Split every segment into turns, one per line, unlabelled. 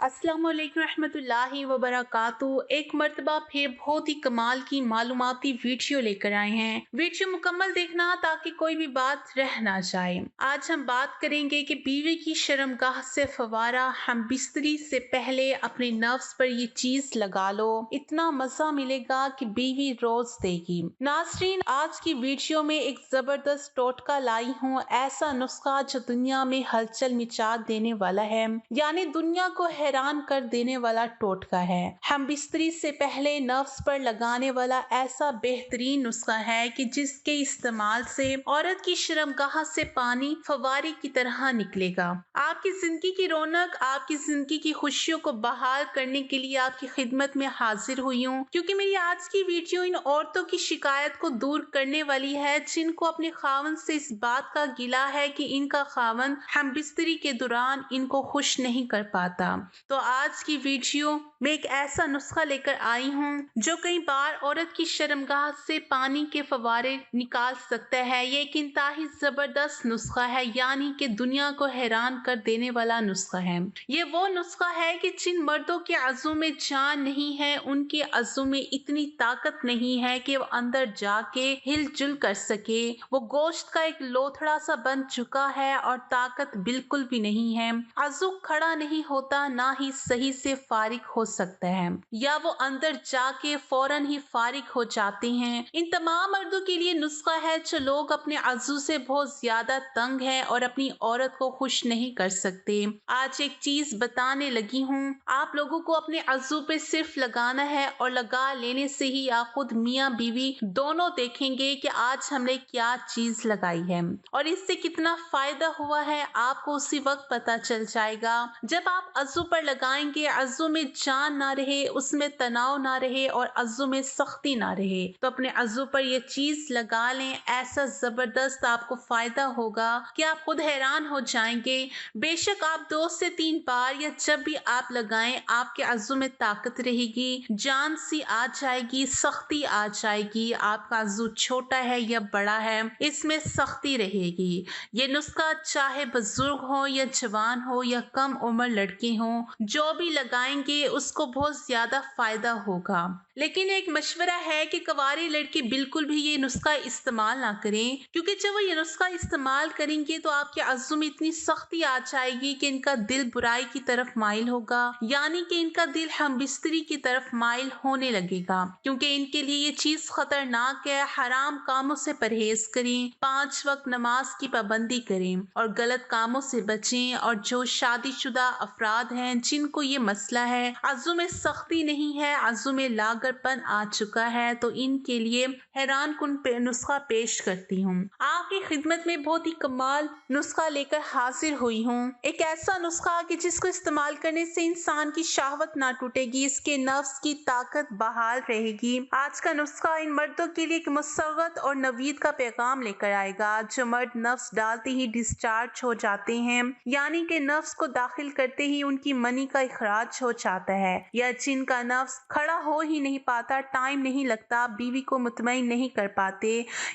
अस्सलाम वालेकुम रहमतुल्लाहि व बरकातुहू। एक मर्तबा फिर बहुत ही कमाल की मालूमाती वीडियो लेकर आए हैं। वीडियो मुकम्मल देखना ताकि कोई भी बात रह ना जाए। आज हम बात करेंगे कि बीवी की शर्मगाह से फवारा, हम बिस्तरी से पहले अपने नफ्स पर ये चीज लगा लो, इतना मजा मिलेगा कि बीवी रोज देगी। नाज़रीन, आज की वीडियो में एक जबरदस्त टोटका लाई हूँ, ऐसा नुस्खा जो दुनिया में हलचल मचा देने वाला है, यानी दुनिया को हैरान कर देने वाला टोटका है। हम बिस्तरी से पहले नफ्स पर लगाने वाला ऐसा बेहतरीन नुस्खा है कि जिसके इस्तेमाल से औरत की शर्मगाह से पानी फवारे की तरह निकलेगा। आपकी जिंदगी की रौनक, आपकी जिंदगी की खुशियों को बहाल करने के लिए आपकी खिदमत में हाजिर हुई हूँ, क्योंकि मेरी आज की वीडियो इन औरतों की शिकायत को दूर करने वाली है जिनको अपने खावन से इस बात का गिला है कि इनका खावन हम बिस्तरी के दौरान इनको खुश नहीं कर पाता। तो आज की वीडियो में एक ऐसा नुस्खा लेकर आई हूँ जो कई बार औरत की शर्मगाह से पानी के फवारे निकाल सकता है। ये एक इंतहाई जबरदस्त नुस्खा है, यानी कि दुनिया को हैरान कर देने वाला नुस्खा है। ये वो नुस्खा है कि जिन मर्दों के अज़ू में जान नहीं है, उनके अज़ू में इतनी ताकत नहीं है कि वो अंदर जाके हिलजुल कर सके। वो गोश्त का एक लोथड़ा सा बन चुका है और ताकत बिल्कुल भी नहीं है। अज़ू खड़ा नहीं होता, ना ही सही से फारिग हो सकता है, या वो अंदर जाके फौरन ही फारिग हो जाते हैं। इन तमाम मर्दों के लिए नुस्खा है जो लोग अपने अज़ू से बहुत ज्यादा तंग है और अपनी औरत को खुश नहीं कर सकते। आज एक चीज बताने लगी हूँ, आप लोगों को अपने अज़ू पे सिर्फ लगाना है और लगा लेने से ही आप खुद मियाँ बीवी दोनों देखेंगे कि आज हमने क्या चीज लगाई है और इससे कितना फायदा हुआ है। आपको उसी वक्त पता चल जाएगा जब आप अज़ू पर लगाएंगे। अज़ू में जान ना रहे, उसमें तनाव ना रहे और अज़ू में सख्ती ना रहे, तो अपने अज़ू पर ये चीज लगा लें। ऐसा जबरदस्त आपको फायदा होगा कि आप खुद हैरान हो जाएंगे। बेशक आप 2 से 3 बार या जब भी आप लगाएं, आपके अज़ू में ताकत रहेगी, जान सी आ जाएगी, सख्ती आ जाएगी। आपका अज़ू छोटा है या बड़ा है, इसमें सख्ती रहेगी। ये नुस्खा चाहे बुजुर्ग हो या जवान हो या कम उम्र लड़के हो, जो भी लगाएंगे उसको बहुत ज्यादा फायदा होगा। लेकिन एक मशवरा है कि कवारे लड़के बिल्कुल भी ये नुस्खा इस्तेमाल ना करें, क्योंकि जब वो ये नुस्खा इस्तेमाल करेंगे तो आपके अज़ू में इतनी सख्ती आ जाएगी कि इनका दिल बुराई की तरफ माइल होगा, यानी कि इनका दिल हम बिस्तरी की तरफ माइल होने लगेगा, क्योंकि इनके लिए ये चीज खतरनाक है। हराम कामों से परहेज करें, 5 वक्त नमाज की पाबंदी करें और गलत कामों से बचें। और जो शादीशुदा अफराद हैं जिनको ये मसला है, अज़ू में सख्ती नहीं है, अज़ू में लागरपन आ चुका है, तो इनके लिए हैरान कुन नुस्खा पेश करती हूँ। आपकी खिदमत में बहुत ही कमाल नुस्खा लेकर हाजिर हुई हूँ। एक ऐसा नुस्खा कि जिसको इस्तेमाल करने से इंसान की शाहवत ना टूटेगी, इसके नफ्स की ताकत बहाल रहेगी। आज का नुस्खा इन मर्दों के लिए एक मुसव्वत और नवीद का पैगाम लेकर आएगा। जो मर्द नफ्स डालते ही डिस्चार्ज हो जाते हैं, यानी कि नफ्स को दाखिल करते ही उनकी मनी का इखराज हो जाता है, या जिनका नफ्स खड़ा हो ही नहीं पाता, टाइम नहीं लगता, बीवी को मुतमईन नहीं कर पाते,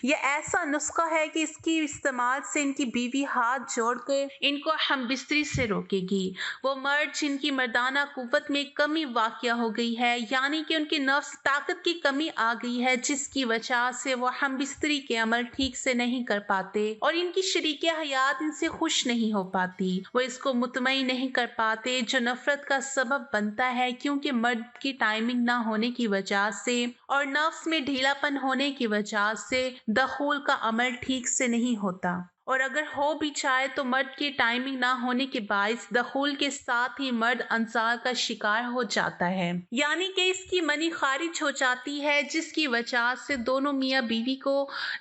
ये ऐसा नुस्खा है कि इसकी इस्तेमाल से इनकी बीवी हाथ जोड़कर इनको हम बिस्तरी से रोकेगी। वो मर्द जिनकी मर्दाना कुव्वत में कमी वाक़या हो गई है, यानी कि उनके नफ्स ताकत की कमी आ गई है, जिसकी वजह से वो हम बिस्तरी के अमल ठीक से नहीं कर पाते और इनकी शरीके हयात इनसे खुश नहीं हो पाती, वो इसको मुतमईन नहीं कर पाते, जो नफरत का सबब बनता है, क्योंकि मर्द की टाइमिंग ना होने की वजह से और नफ्स में ढीलापन होने की वजह से दखूल का अमल ठीक से नहीं होता, और अगर हो भी जाए तो मर्द की टाइमिंग ना होने के बायस दखूल के साथ ही मर्द अंजार का शिकार हो जाता है, यानी कि इसकी मनी खारिज हो जाती है, जिसकी वजह से दोनों मियाँ बीवी को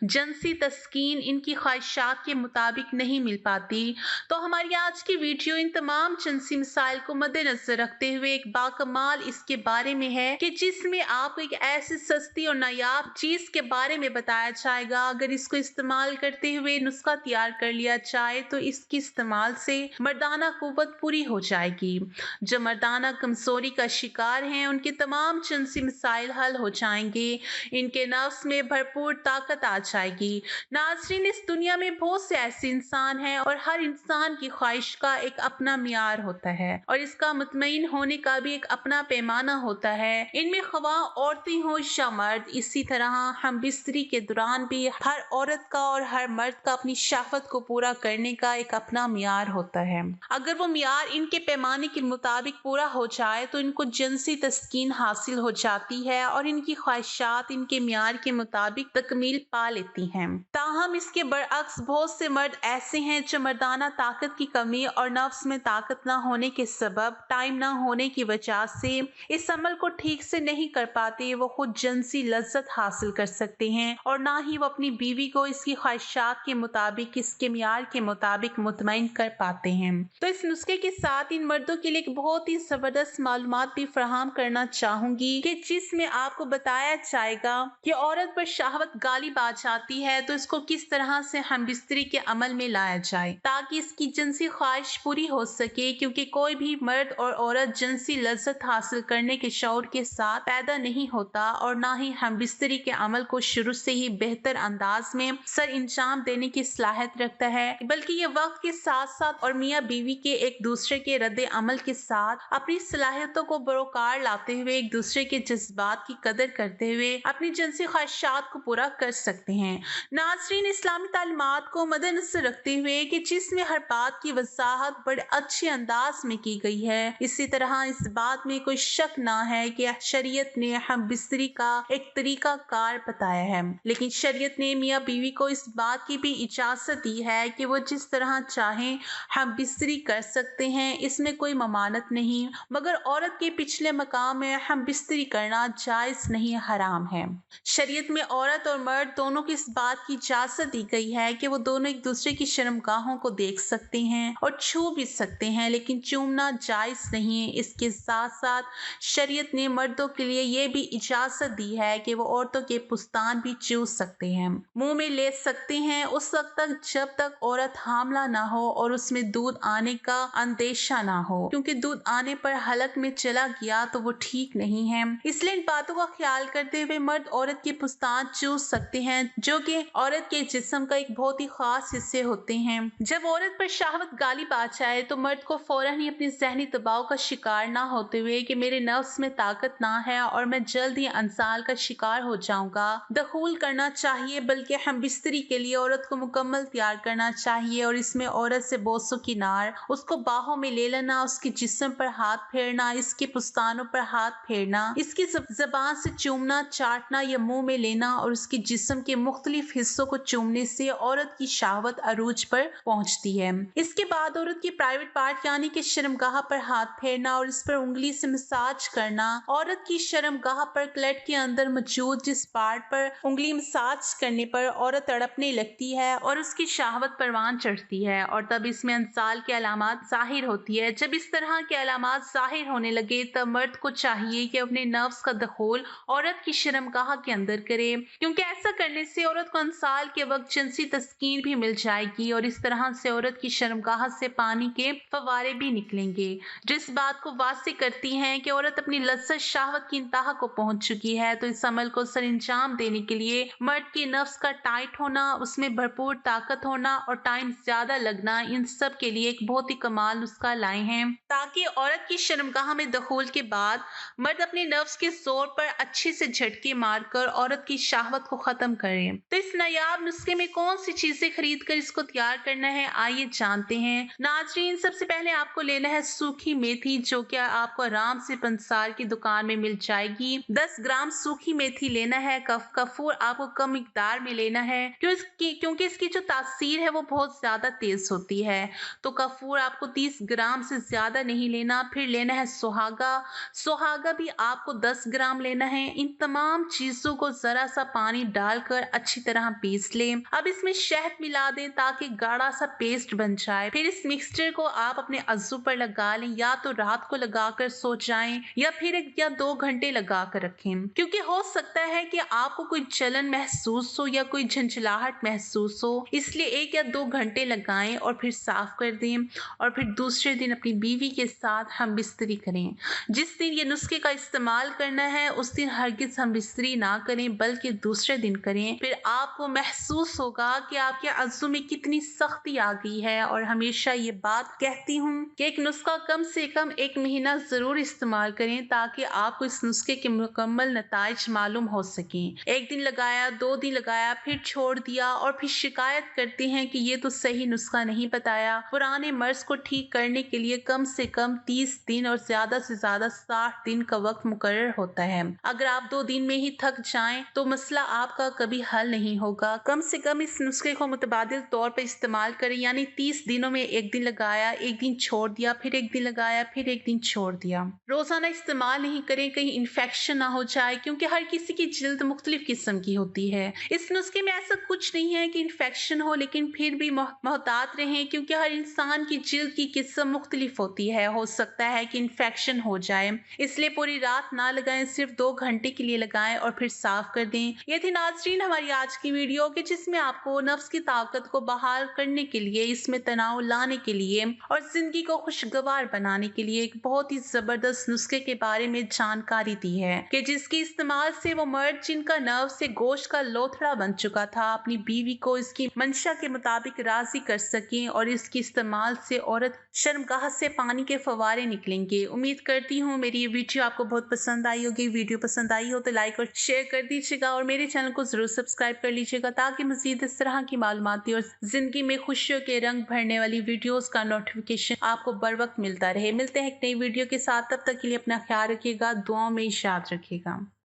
जंसी तस्कीन इनकी ख्वाहिशात के मुताबिक नहीं मिल पाती। तो हमारी आज की वीडियो इन तमाम जंसी मिसाइल को मद्देनजर रखते हुए एक बाकमाल इसके बारे में है कि जिसमें आपको एक ऐसी सस्ती और नायाब चीज के बारे में बताया जाएगा। अगर इसको इस्तेमाल करते हुए नुस्खा तैयार कर लिया जाए तो इसके इस्तेमाल से मर्दाना कुव्वत पूरी हो जाएगी। जो मर्दाना कमजोरी का शिकार हैं उनके तमाम जिनसी मसाइल हल हो जाएंगे, इनके नफ्स में भरपूर ताकत आ जाएगी। नाज़रीन, इस दुनिया में बहुत से ऐसे इंसान हैं और हर इंसान की ख्वाहिश का एक अपना मियार होता है और इसका मुतमईन होने का भी एक अपना पैमाना होता है। इनमें खवा औरतें हो या मर्द, इसी तरह हम बिस्तरी के दौरान भी हर औरत का और हर मर्द का अपनी शहवत को पूरा करने का एक अपना मियार होता है। अगर वो मियार इनके पैमाने के मुताबिक पूरा हो जाए तो इनको जिनसी तस्कीन हासिल हो जाती है और इनकी ख्वाहिशात इनके मियार के मुताबिक तकमील पा लेती हैं। ताहम इसके बरअक्स बहुत से मर्द ऐसे हैं जो मर्दाना ताकत की कमी और नफ्स में ताकत न होने के सबब, टाइम न होने की वजह से इस अमल को ठीक से नहीं कर पाते। वो खुद जिनसी लज्जत हासिल कर सकते हैं और ना ही वो अपनी बीवी को इसकी ख्वाहिशात के मुताबिक, इसके मियार के मुताबिक मुतमईन कर पाते हैं। तो इस नुस्खे के साथ इन मर्दों के लिए एक बहुत ही जबरदस्त मालूमात भी फराहम करना चाहूंगी कि जिसमें आपको बताया जाएगा कि औरत पर शहवत गालिब आ जाती है तो इसको किस तरह से हम बिस्तरी के अमल में लाया जाए ताकि इसकी जिनसी ख्वाहिश पूरी हो सके, क्योंकि कोई भी मर्द और औरत जिनसी लज्जत हासिल करने के शौर के साथ पैदा नहीं होता और ना ही हम बिस्तरी के अमल को शुरू से ही बेहतर अंदाज में सर इंजाम देने की सलाहियत रखता है, बल्कि ये वक्त के साथ साथ और मियाँ बीवी के एक दूसरे के रद्द अमल के साथ अपनी सलाहियतों को बरोकार लाते हुए, एक दूसरे के जज्बात की कदर करते हुए अपनी जिनसी ख्वाहिशात को पूरा कर सकते हैं। नाज़रीन, इस्लामी तालीमात को मद्देनजर रखते हुए कि जिसमें हर बात की वजाहत बड़े अच्छे अंदाज में की गई है, इसी तरह इस बात में कोई शक ना है कि शरीयत ने हम बिस्तरी का एक तरीका कार बताया है, लेकिन शरीयत ने मियाँ बीवी को इस बात की भी इजाजत दी है कि वो जिस तरह चाहें हम बिस्तरी कर सकते हैं, इसमें कोई ममानत नहीं, मगर औरत के पिछले मकाम में हम बिस्तरी करना जायज नहीं, हराम है। शरीयत में औरत और मर्द दोनों को इस बात की इजाजत दी गई है कि वो दोनों एक दूसरे की शर्मगाहों को देख सकते हैं और छू भी सकते हैं, लेकिन चूमना जायज नहीं है। इसके साथ साथ शरीयत ने मर्दों के लिए ये भी इजाजत दी है कि वो औरतों के पुस्तान भी चूस सकते हैं, मुंह में ले सकते हैं उस वक्त तक जब तक औरत हामला ना हो और उसमें दूध आने का अंदेशा ना हो, क्योंकि दूध आने पर हलक में चला गया तो वो ठीक नहीं है। इसलिए इन बातों का ख्याल करते हुए मर्द औरत के पुस्तान चूस सकते हैं, जो कि औरत के जिस्म का एक बहुत ही खास हिस्से होते हैं। जब औरत पर शहवत गालिब आ जाए तो मर्द को फौरन ही अपने जहनी दबाव का शिकार ना होते हुए कि मेरे नफ्स में ताकत ना है और मैं जल्द ही अंसाल का शिकार हो जाऊंगा, दखूल करना चाहिए, बल्कि हम बिस्तरी के लिए औरत को मुकम्मल तैयार करना चाहिए और इसमें औरत से बोसो किनार, उसको बाहों में ले लेना, उसके जिस्म पर हाथ फेरना, इसके पुस्तानों पर हाथ फेरना, इसकी ज़बान से चूमना, चाटना या मुंह में लेना और उसके जिस्म के मुख्तलिफ हिस्सों को चूमने से औरत की शहवत अरूज पर पहुंचती है। इसके बाद औरत की प्राइवेट पार्ट यानी कि शर्मगाह पर हाथ फेरना और इस पर उंगली से मसाज करना। औरत की शर्मगाह पर क्लेट के अंदर मौजूद जिस पार्ट पर उंगली मसाज करने पर औरत तड़पने लगती है और उसकी शहवत परवान चढ़ती है और तब इसमें अंसाल की अलामत जाहिर होती है। जब इस तरह के अलामत जाहिर होने लगे तब मर्द को चाहिए कि अपने नफ्स का दखूल औरत की शर्मगाह के अंदर करे, क्योंकि ऐसा करने से औरत को अंसाल के वक्त जिनसी तस्कीन भी मिल जाएगी और इस तरह से औरत की शर्मगाह से पानी के फवारे भी निकलेंगे, जिस बात को वाज़ेह करती हैं कि औरत अपनी लज्जत शहवत की इंतहा को पहुंच चुकी है। तो इस अमल को सरंजाम देने के लिए मर्द के नफ्स का टाइट होना, उसमें भरपूर ताकत होना और टाइम ज्यादा लगना, इन सब के लिए एक बहुत ही कमाल नुस्खा लाए हैं ताकि औरत की शर्मगाह में दखूल के बाद मर्द अपने नफ्स के जोर पर अच्छे से झटके मारकर औरत की शहवत को खत्म करें। तो इस नायाब नुस्खे में कौन सी चीजें खरीद कर इसको तैयार करना है, आइए जानते हैं। नाजरीन, सबसे पहले आपको लेना है सूखी मेथी, जो कि आपको आराम से पंसार की दुकान में मिल जाएगी। 10 ग्राम सूखी मेथी लेना है। कफूर आपको कम मिकदार में लेना है क्योंकि इसकी जो तासीर है वो बहुत ज्यादा तेज होती है। तो कफूर आपको 30 ग्राम से ज्यादा नहीं लेना। फिर लेना है सुहागा भी आपको 10 ग्राम लेना है। इन तमाम चीजों को जरा सा पानी डालकर अच्छी तरह पीस लें। अब इसमें शहद मिला दें ताकि गाढ़ा सा पेस्ट बन जाए। फिर इस मिक्सचर को आप अपने अज़ू पर लगा लें, या तो रात को लगाकर सो जाएं या फिर 1 या 2 घंटे लगा कर रखें, क्योंकि हो सकता है कि आपको कोई जलन महसूस हो या कोई झंझलाहट महसूस हो। इसलिए 1 या 2 घंटे लगाएं और फिर साफ कर दें और फिर दूसरे दिन अपनी बीवी के साथ हम बिस्तरी करें। जिस दिन ये नुस्खे का इस्तेमाल करना है उस दिन हरगिज हम बिस्तरी ना करें बल्कि दूसरे दिन करें। फिर आपको महसूस होगा कि आपके अज़्ज़ों में कितनी सख्ती आ गई है। और हमेशा ये बात कहती हूँ कि एक नुस्खा कम से कम 1 महीना ज़रूर इस्तेमाल करें ताकि आपको इस नुस्खे के मुकम्मल नताइज मालूम हो सकें। 1 दिन लगाया, 2 दिन लगाया, फिर छोड़ दिया और फिर शिकायत करते हैं कि ये तो सही नुस्खा नहीं बताया। पुराने मर्ज को ठीक करने के लिए कम से कम 30 दिन और ज़्यादा से ज़्यादा 60 दिन का वक्त मुकर्रर होता है। अगर आप 2 दिन में ही थक जाएं तो मसला आपका कभी हल नहीं होगा। कम से कम इस नुस्खे को मुतबादिल तौर पर इस्तेमाल करें, यानी 30 दिनों में 1 दिन लगाया, 1 दिन छोड़ दिया, फिर 1 दिन लगाया, फिर 1 दिन छोड़ दिया। रोजाना इस्तेमाल नहीं करें, कहीं इन्फेक्शन ना हो जाए, क्योंकि हर किसी की जिल्द मुख्तलिफ किस्म की होती है। इस नुस्खे में ऐसा कुछ नहीं है कि इन्फेक्शन हो, लेकिन फिर भी मोहतात रहें क्योंकि हर इंसान की जिल्द की किस्म मुख्तलिफ होती है। हो सकता है कि इन्फेक्शन हो जाए, इसलिए पूरी रात ना लगाएं, सिर्फ 2 घंटे के लिए लगाएं और फिर साफ कर दें। ये थी नाज़रीन हमारी आज की वीडियो कि जिसमें आपको नफ्स की ताकत को बहाल करने के लिए, इसमें तनाव लाने के लिए और जिंदगी को खुशगवार बनाने के लिए एक बहुत ही जबरदस्त नुस्खे के बारे में जानकारी दी है कि जिसके इस्तेमाल से वो मर्द जिनका नर्व से गोश्त का लोथड़ा बन चुका था अपनी बीवी को इसकी मंशा के मुताबिक राजी कर सकें और इसके इस्तेमाल से औरत शर्मगाह से पानी के फवारे निकलेंगे। उम्मीद करती हूँ मेरी ये वीडियो आपको बहुत पसंद आई होगी। वीडियो पसंद आई हो तो लाइक और शेयर कर दीजिएगा और मेरे चैनल को जरूर सब्सक्राइब कर लीजिएगा ताकि मजीद इस तरह की मालूमाती और जिंदगी में खुशियों के रंग भरने वाली वीडियोस का नोटिफिकेशन आपको बर वक्त मिलता रहे। मिलते हैं एक नई वीडियो के साथ, तब तक के लिए अपना ख्याल रखिएगा, दुआओं में याद रखिएगा।